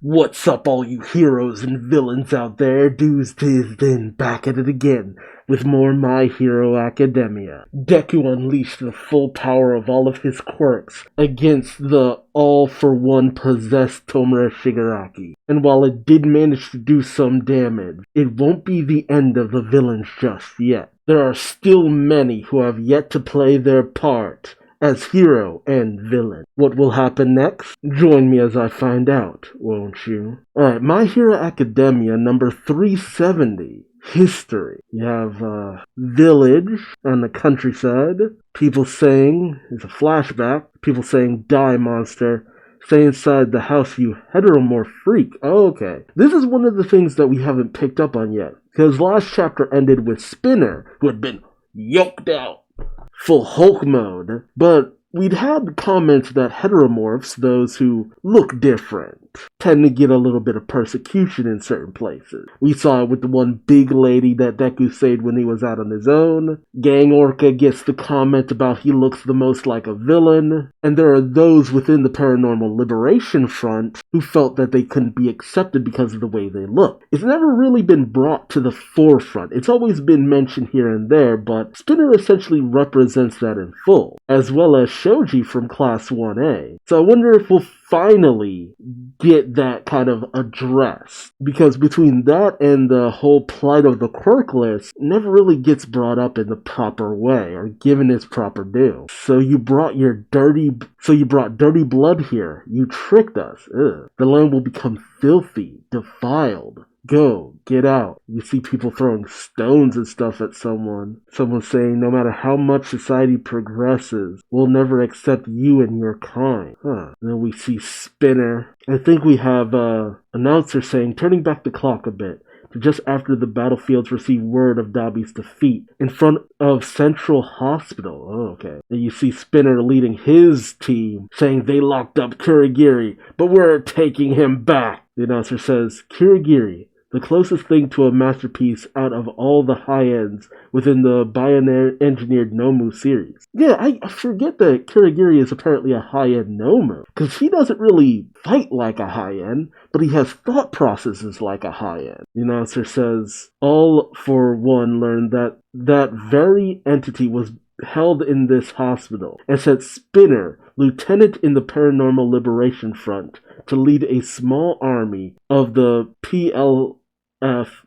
What's up, all you heroes and villains out there? Duuz-Diz-Din back at it again with more My Hero Academia. Deku unleashed the full power of all of his quirks against the all-for-one possessed Tomura Shigaraki. And while it did manage to do some damage, it won't be the end of the villains just yet. There are still many who have yet to play their part as hero and villain. What will happen next? Join me as I find out, won't you? Alright, My Hero Academia number 370. History. You have village on the countryside. People saying, it's a flashback, people saying, "Die, monster. Stay inside the house, you heteromorph freak." Oh, okay. This is one of the things that we haven't picked up on yet, because last chapter ended with Spinner, who had been yoked out full Hulk mode, but we'd had comments that heteromorphs, those who look different, tend to get a little bit of persecution in certain places. We saw it with the one big lady that Deku saved when he was out on his own. Gang Orca gets the comment about he looks the most like a villain, and there are those within the Paranormal Liberation Front who felt that they couldn't be accepted because of the way they look. It's never really been brought to the forefront. It's always been mentioned here and there, but Spinner essentially represents that in full, as well as Shoji from Class 1A. So I wonder if we'll finally get that kind of addressed, because between that and the whole plight of the quirk list, never really gets brought up in the proper way or given its proper due. So you brought dirty blood here. You tricked us. Ugh. The land will become filthy, defiled. Go, get out. You see people throwing stones and stuff at someone. Someone saying, no matter how much society progresses, we'll never accept you and your kind. And then we see Spinner. I think we have announcer saying, turning back the clock a bit, to just after the battlefields receive word of Dabi's defeat, in front of Central Hospital. Oh, okay. And you see Spinner leading his team, saying they locked up Kurogiri, but we're taking him back. The announcer says, Kurogiri, the closest thing to a masterpiece out of all the high-ends within the bioengineered Nomu series. Yeah, I forget that Kurogiri is apparently a high-end Nomu, because he doesn't really fight like a high-end, but he has thought processes like a high-end. The announcer says, all for one learned that that very entity was held in this hospital, and sent Spinner, lieutenant in the Paranormal Liberation Front, to lead a small army of the PLF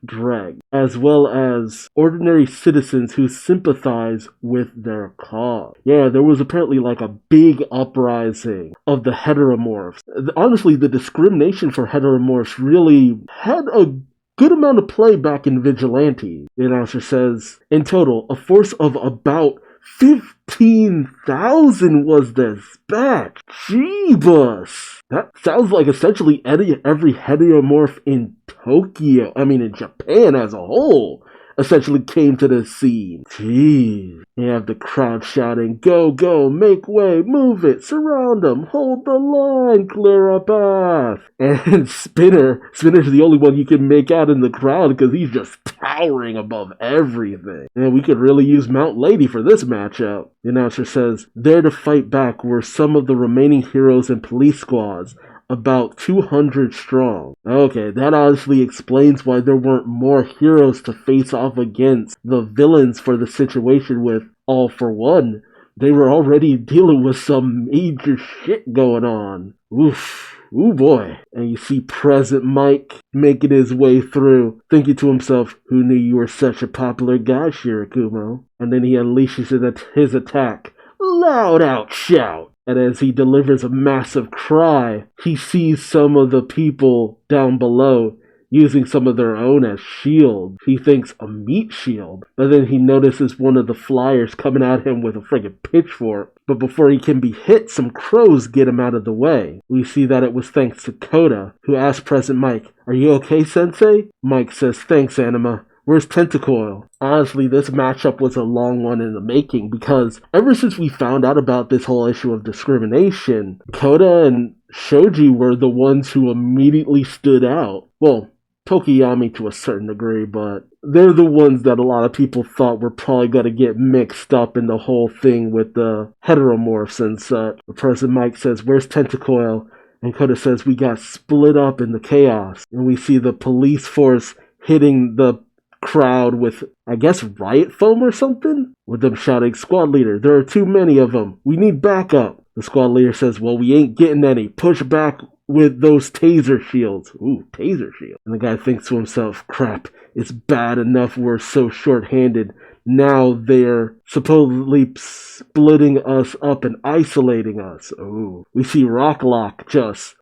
Dreg, as well as ordinary citizens who sympathize with their cause. Yeah, there was apparently like a big uprising of the heteromorphs. Honestly, the discrimination for heteromorphs really had a good amount of play back in Vigilante. The announcer says, in total, a force of about 15,000 was dispatched. Jeebus! That sounds like essentially every heteromorph in in Japan as a whole, essentially came to the scene. Jeez. You have the crowd shouting, go, go, make way, move it, surround them, hold the line, clear a path. And Spinner's the only one you can make out in the crowd because he's just towering above everything. And we could really use Mount Lady for this matchup. The announcer says, there to fight back were some of the remaining heroes and police squads, about 200 strong. Okay, that honestly explains why there weren't more heroes to face off against the villains for the situation with All for One. They were already dealing with some major shit going on. Oof. Ooh boy. And you see Present Mike making his way through, thinking to himself, who knew you were such a popular guy, Shirakumo? And then he unleashes his attack. Loud out shout! And as he delivers a massive cry, he sees some of the people down below using some of their own as shields. He thinks a meat shield, but then he notices one of the flyers coming at him with a friggin' pitchfork. But before he can be hit, some crows get him out of the way. We see that it was thanks to Koda, who asked Present Mike, "Are you okay, Sensei?" Mike says, "Thanks, Anima. Where's Tentacoil?" Honestly, this matchup was a long one in the making, because ever since we found out about this whole issue of discrimination, Koda and Shoji were the ones who immediately stood out. Well, Tokiyami to a certain degree, but they're the ones that a lot of people thought were probably going to get mixed up in the whole thing with the heteromorphs and such. The person Mike says, "Where's Tentacoil?" And Kota says we got split up in the chaos. And we see the police force hitting the crowd with, I guess, riot foam or something? With them shouting, "Squad leader, there are too many of them. We need backup." The squad leader says, "Well, we ain't getting any. Push back with those taser shields." Ooh, taser shield. And the guy thinks to himself, crap, it's bad enough we're so short-handed. Now they're supposedly splitting us up and isolating us. Ooh. We see Rocklock just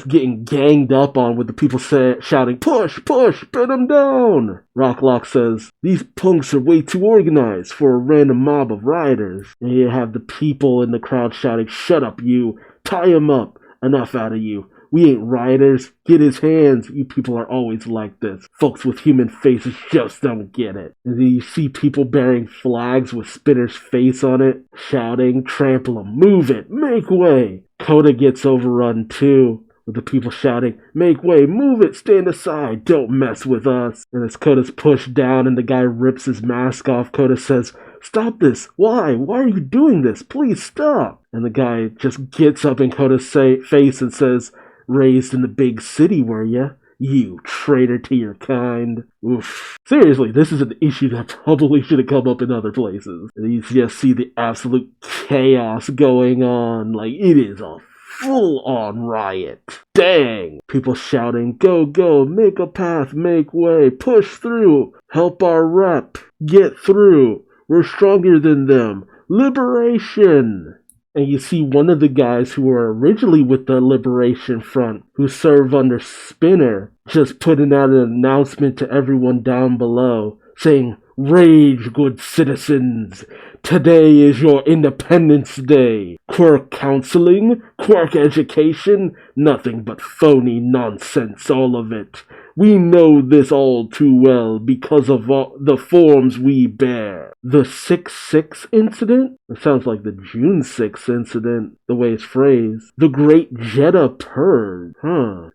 getting ganged up on with the people shouting, "Push, push, pin them down." Rocklock says, "These punks are way too organized for a random mob of rioters." And you have the people in the crowd shouting, "Shut up, you. Tie him up. Enough out of you. We ain't rioters. Get his hands. You people are always like this. Folks with human faces just don't get it." And then you see people bearing flags with Spinner's face on it, shouting, "Trample him. Move it. Make way." Kota gets overrun too, with the people shouting, "Make way. Move it. Stand aside. Don't mess with us." And as Kota's pushed down and the guy rips his mask off, Kota says, "Stop this. Why? Why are you doing this? Please stop." And the guy just gets up in Kota's face and says, "Raised in the big city, were ya? You traitor to your kind." Oof. Seriously, this is an issue that probably should have come up in other places. And you just see the absolute chaos going on. Like, it is a full-on riot. Dang! People shouting, "Go, go, make a path, make way, push through, help our rep, get through. We're stronger than them. Liberation!" And you see one of the guys who were originally with the Liberation Front, who serve under Spinner, just putting out an announcement to everyone down below, saying, "Rage, good citizens. Today is your Independence Day. Quirk counseling, quirk education, nothing but phony nonsense, all of it. We know this all too well because of all the forms we bear." The 6-6 incident? It sounds like the June 6th incident, the way it's phrased. The Great Jeddah Purge.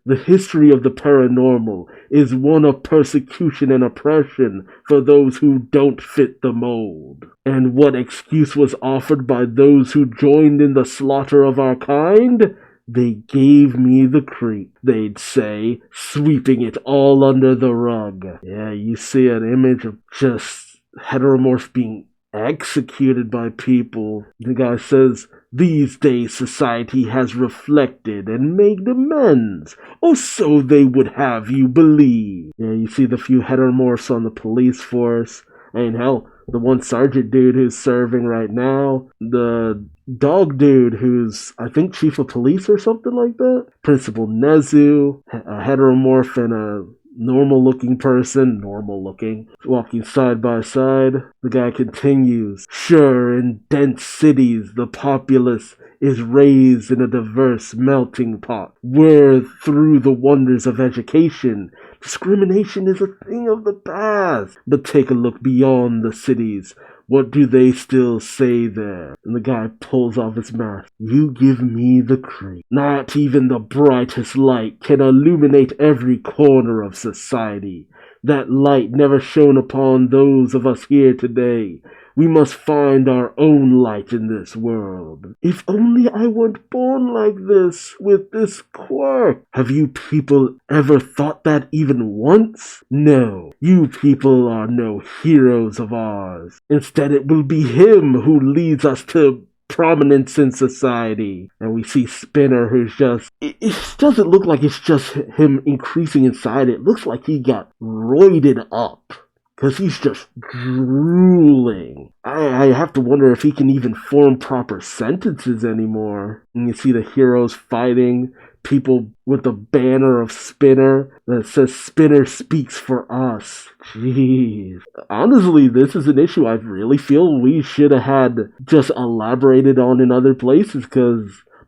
The history of the paranormal is one of persecution and oppression for those who don't fit the mold. And what excuse was offered by those who joined in the slaughter of our kind? They gave me the creep, they'd say, sweeping it all under the rug. Yeah, you see an image of just heteromorphs being executed by people. The guy says, "These days society has reflected and made amends, or so they would have you believe." Yeah, you see the few heteromorphs on the police force. And hell, the one sergeant dude who's serving right now, the dog dude who's, I think, chief of police or something like that, Principal Nezu, a heteromorph and a normal-looking person, walking side by side. The guy continues, "Sure, in dense cities, the populace is raised in a diverse melting pot, where through the wonders of education, discrimination is a thing of the past. But take a look beyond the cities. What do they still say there?" And the guy pulls off his mask. "You give me the creep. Not even the brightest light can illuminate every corner of society. That light never shone upon those of us here today. We must find our own light in this world. If only I weren't born like this, with this quirk." Have you people ever thought that even once? No, you people are no heroes of ours. Instead, it will be him who leads us to prominence in society. And we see Spinner, who's it doesn't look like it's just him increasing inside. It looks like he got roided up, because he's just drooling. I have to wonder if he can even form proper sentences anymore. And you see the heroes fighting, people with the banner of Spinner that says, "Spinner speaks for us." Jeez. Honestly, this is an issue I really feel we should have had just elaborated on in other places,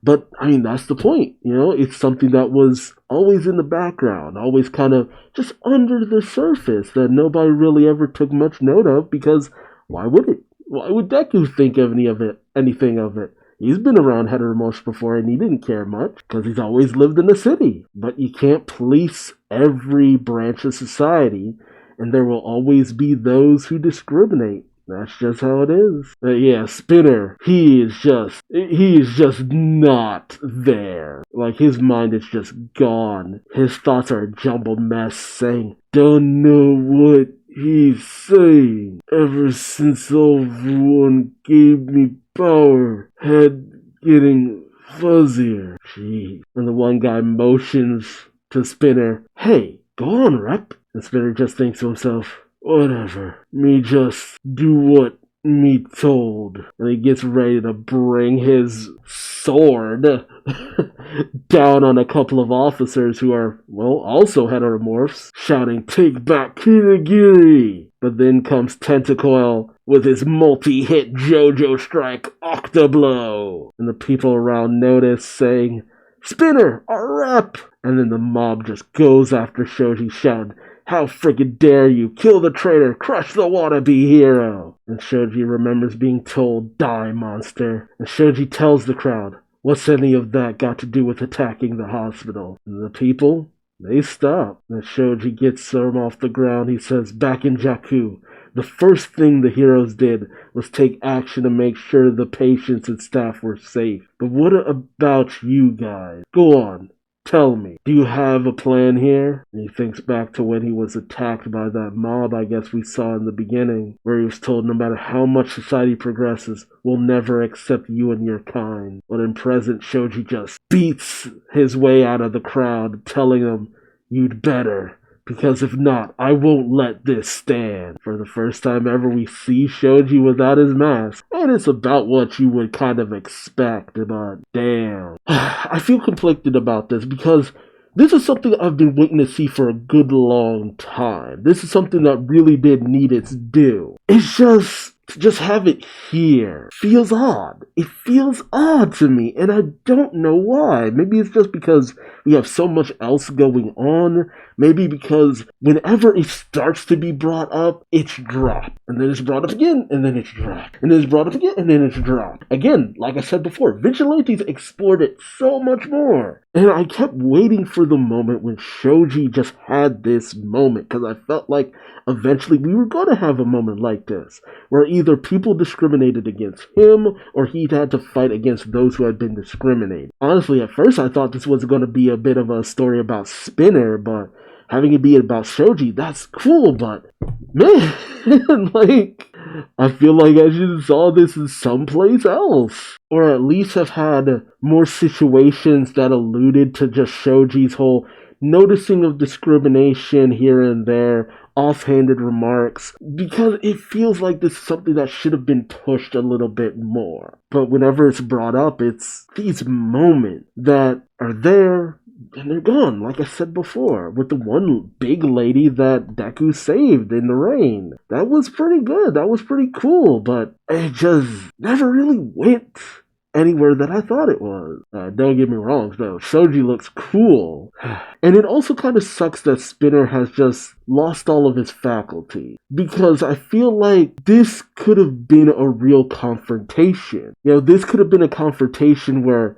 but, I mean, that's the point, It's something that was always in the background, always kind of just under the surface that nobody really ever took much note of, because why would it? Why would Deku think of anything of it? He's been around heteromorphs before and he didn't care much, because he's always lived in a city. But you can't police every branch of society, and there will always be those who discriminate. That's just how it is. Yeah, Spinner, he is just not there. Like, his mind is just gone. His thoughts are a jumbled mess, saying, don't know what he's saying. Ever since everyone gave me power, head getting fuzzier. Gee. And the one guy motions to Spinner, hey, go on, Rep. And Spinner just thinks to himself, whatever. Me just do what me told. And he gets ready to bring his sword down on a couple of officers who are, well, also heteromorphs, shouting, take back Kirigiri! But then comes Tentacoil with his multi-hit JoJo Strike Octoblow. And the people around notice, saying, Spinner, our rep! And then the mob just goes after Shoji, shouting, how frickin' dare you! Kill the traitor! Crush the wannabe hero! And Shoji remembers being told, die, monster. And Shoji tells the crowd, what's any of that got to do with attacking the hospital? And the people, they stop. And Shoji gets them off the ground. He says, back in Jakku, the first thing the heroes did was take action to make sure the patients and staff were safe. But what about you guys? Go on. Tell me, do you have a plan here? And he thinks back to when he was attacked by that mob I guess we saw in the beginning, where he was told no matter how much society progresses, we'll never accept you and your kind. But in present, Shoji just beats his way out of the crowd, telling them, you'd better. Because if not, I won't let this stand. For the first time ever, we see Shoji without his mask. And it's about what you would kind of expect, but damn. I feel conflicted about this because this is something I've been waiting to see for a good long time. This is something that really did need its due. It's just have it here feels odd. It feels odd to me, and I don't know why. Maybe it's just because we have so much else going on. Maybe because whenever it starts to be brought up, it's dropped. And then it's brought up again, and then it's dropped. And then it's brought up again, and then it's dropped. Again, like I said before, Vigilantes explored it so much more. And I kept waiting for the moment when Shoji just had this moment, because I felt like eventually we were going to have a moment like this, where either people discriminated against him, or he had to fight against those who had been discriminated. Honestly, at first I thought this was going to be a bit of a story about Spinner, but having it be about Shoji, that's cool, but man, like, I feel like I should have saw this in someplace else. Or at least have had more situations that alluded to just Shoji's whole noticing of discrimination here and there, offhanded remarks, because it feels like this is something that should have been pushed a little bit more. But whenever it's brought up, it's these moments that are there, and they're gone, like I said before, with the one big lady that Deku saved in the rain. That was pretty good, that was pretty cool, but it just never really went anywhere that I thought it was. Don't get me wrong, though, Shoji looks cool. And it also kind of sucks that Spinner has just lost all of his faculty, because I feel like this could have been a real confrontation. This could have been a confrontation where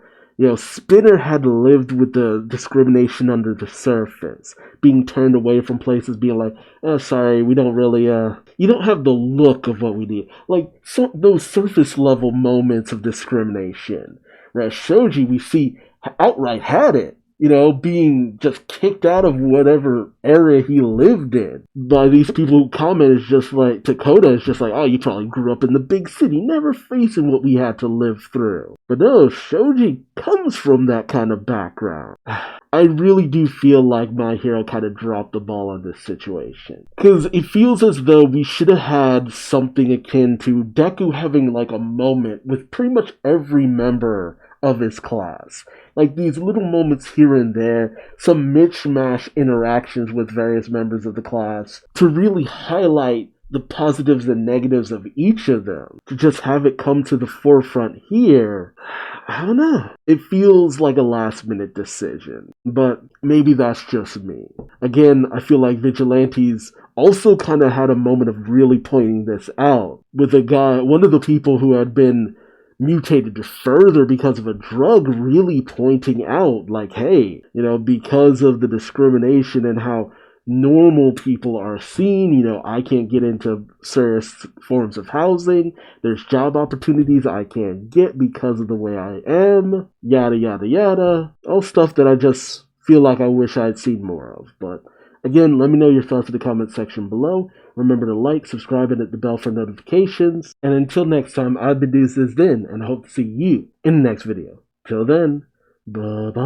Spinner had lived with the discrimination under the surface, being turned away from places, being like, oh, sorry, we don't really, you don't have the look of what we need. Like, those surface level moments of discrimination. Whereas Shoji, we see, outright had it. Being just kicked out of whatever area he lived in by these people who comment is just like, Dakota is just like, oh, you probably grew up in the big city, never facing what we had to live through. But no, Shoji comes from that kind of background. I really do feel like My Hero kind of dropped the ball on this situation. Because it feels as though we should have had something akin to Deku having like a moment with pretty much every member of his class. Like these little moments here and there, some mishmash interactions with various members of the class to really highlight the positives and negatives of each of them. To just have it come to the forefront here, I don't know. It feels like a last minute decision, but maybe that's just me. Again, I feel like Vigilantes also kind of had a moment of really pointing this out with a guy, one of the people who had been mutated further because of a drug, really pointing out like, hey, because of the discrimination and how normal people are seen. I can't get into serious forms of housing. There's job opportunities I can't get because of the way I am. Yada, yada, yada. All stuff that I just feel like I wish I'd seen more of. But again, let me know your thoughts in the comment section below. Remember to like, subscribe, and hit the bell for notifications. And until next time, I've been Duuz-Diz-Din, and I hope to see you in the next video. Till then, bye-bye.